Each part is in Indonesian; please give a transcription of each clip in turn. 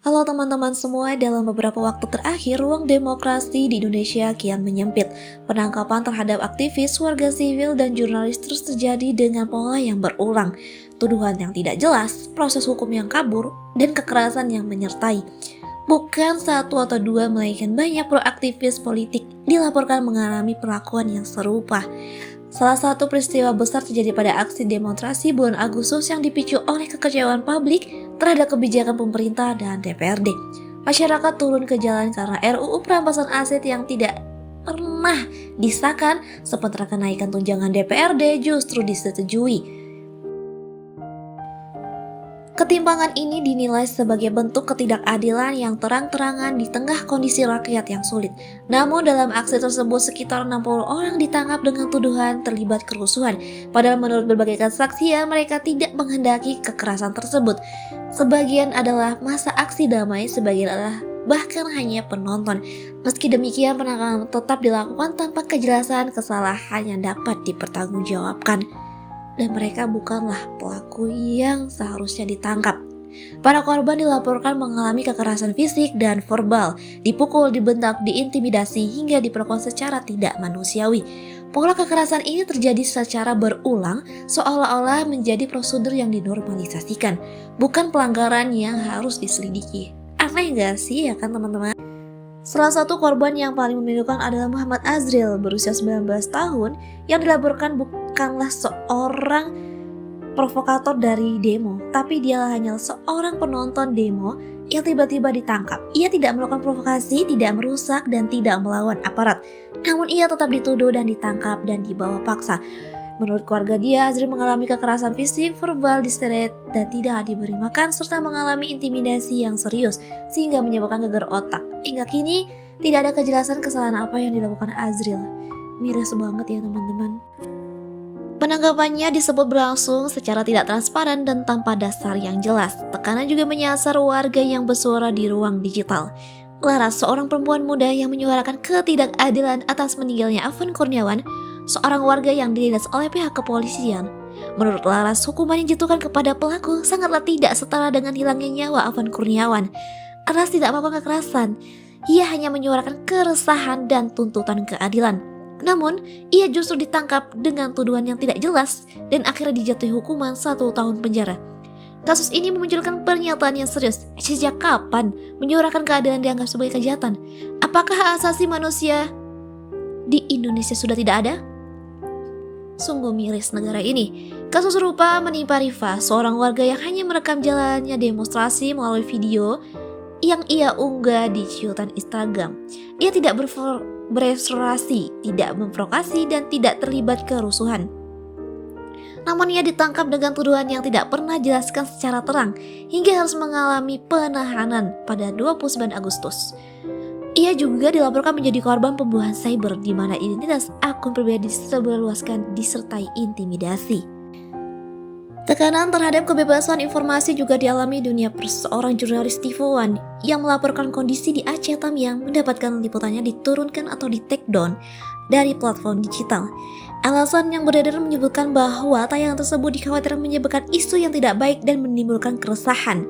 Halo teman-teman semua, dalam beberapa waktu terakhir, ruang demokrasi di Indonesia kian menyempit. Penangkapan terhadap aktivis, warga sivil, dan jurnalis terus terjadi dengan pola yang berulang. Tuduhan yang tidak jelas, proses hukum yang kabur, dan kekerasan yang menyertai. Bukan satu atau dua, melainkan banyak proaktivis politik dilaporkan mengalami perlakuan yang serupa. Salah satu peristiwa besar terjadi pada aksi demonstrasi bulan Agustus yang dipicu oleh kekecewaan publik terhadap kebijakan pemerintah dan DPRD. Masyarakat turun ke jalan karena RUU perampasan aset yang tidak pernah disahkan, sementara kenaikan tunjangan DPRD justru disetujui. Ketimpangan ini dinilai sebagai bentuk ketidakadilan yang terang-terangan di tengah kondisi rakyat yang sulit. Namun dalam aksi tersebut sekitar 60 orang ditangkap dengan tuduhan terlibat kerusuhan. Padahal menurut berbagai kesaksian mereka tidak menghendaki kekerasan tersebut. Sebagian adalah masa aksi damai, sebagian adalah bahkan hanya penonton. Meski demikian, penangkapan tetap dilakukan tanpa kejelasan kesalahan yang dapat dipertanggungjawabkan. Dan mereka bukanlah pelaku yang seharusnya ditangkap. Para korban dilaporkan mengalami kekerasan fisik dan verbal, dipukul, dibentak, diintimidasi, hingga diperkosa secara tidak manusiawi. Pola kekerasan ini terjadi secara berulang, seolah-olah menjadi prosedur yang dinormalisasikan, bukan pelanggaran yang harus diselidiki. Aneh gak sih ya kan teman-teman? Salah satu korban yang paling memilukan adalah Muhammad Azril, berusia 19 tahun, yang dilaporkan bukanlah seorang provokator dari demo, tapi dia hanya seorang penonton demo yang tiba-tiba ditangkap. Ia tidak melakukan provokasi, tidak merusak, dan tidak melawan aparat. Namun ia tetap dituduh dan ditangkap dan dibawa paksa. Menurut keluarga dia, Azril mengalami kekerasan fisik, verbal, diseret, dan tidak diberi makan, serta mengalami intimidasi yang serius, sehingga menyebabkan gegar otak. Hingga kini, tidak ada kejelasan kesalahan apa yang dilakukan Azril. Miris banget ya teman-teman. Penangkapannya disebut berlangsung secara tidak transparan dan tanpa dasar yang jelas. Tekanan juga menyasar warga yang bersuara di ruang digital. Laras, seorang perempuan muda yang menyuarakan ketidakadilan atas meninggalnya Afan Kurniawan, seorang warga yang dilindas oleh pihak kepolisian. Menurut Laras, hukuman yang dijatuhkan kepada pelaku sangatlah tidak setara dengan hilangnya nyawa Afan Kurniawan. Laras tidak melakukan kekerasan, ia hanya menyuarakan keresahan dan tuntutan keadilan. Namun, ia justru ditangkap dengan tuduhan yang tidak jelas dan akhirnya dijatuhi hukuman 1 tahun penjara. Kasus ini memunculkan pernyataan yang serius. Sejak kapan menyuarakan keadilan dianggap sebagai kejahatan? Apakah hak asasi manusia di Indonesia sudah tidak ada? Sungguh miris negara ini. Kasus serupa menimpa Rifa, seorang warga yang hanya merekam jalannya demonstrasi melalui video yang ia unggah di cuitan Instagram. Ia tidak berestorasi, tidak memprovokasi, dan tidak terlibat kerusuhan. Namun ia ditangkap dengan tuduhan yang tidak pernah dijelaskan secara terang, hingga harus mengalami penahanan pada 29 Agustus. Ia juga dilaporkan menjadi korban pembunuhan cyber, di mana identitas akun pribadi disebarluaskan disertai intimidasi. Tekanan terhadap kebebasan informasi juga dialami dunia pers. Seorang jurnalis TV1 yang melaporkan kondisi di Aceh Tamiang mendapatkan liputannya diturunkan atau di-take down dari platform digital. Alasan yang beredar menyebutkan bahwa tayangan tersebut dikhawatirkan menyebabkan isu yang tidak baik dan menimbulkan keresahan.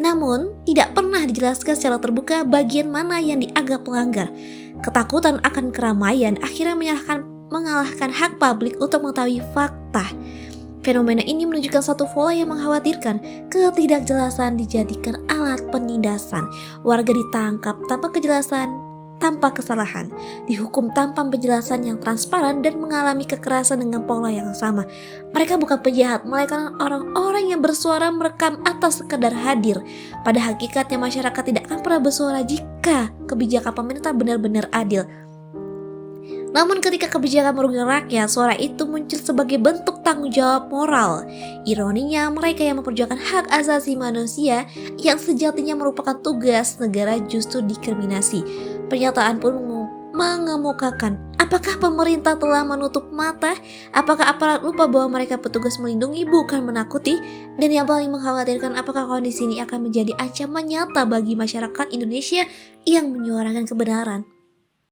Namun, tidak pernah dijelaskan secara terbuka bagian mana yang dianggap pelanggar. Ketakutan akan keramaian akhirnya mengalahkan hak publik untuk mengetahui fakta. Fenomena ini menunjukkan satu pola yang mengkhawatirkan. Ketidakjelasan dijadikan alat penindasan. Warga ditangkap tanpa kejelasan, tanpa kesalahan, dihukum tanpa penjelasan yang transparan, dan mengalami kekerasan dengan pola yang sama. Mereka bukan penjahat, melainkan orang-orang yang bersuara merekam atas sekedar hadir. Pada hakikatnya masyarakat tidak akan pernah bersuara jika kebijakan pemerintah benar-benar adil. Namun ketika kebijakan merugikan rakyat, suara itu muncul sebagai bentuk tanggung jawab moral. Ironinya, mereka yang memperjuangkan hak asasi manusia yang sejatinya merupakan tugas negara justru diskriminasi. Pernyataan pun mengemukakan, apakah pemerintah telah menutup mata? Apakah aparat lupa bahwa mereka petugas melindungi bukan menakuti? Dan yang paling mengkhawatirkan, apakah kondisi ini akan menjadi ancaman nyata bagi masyarakat Indonesia yang menyuarakan kebenaran?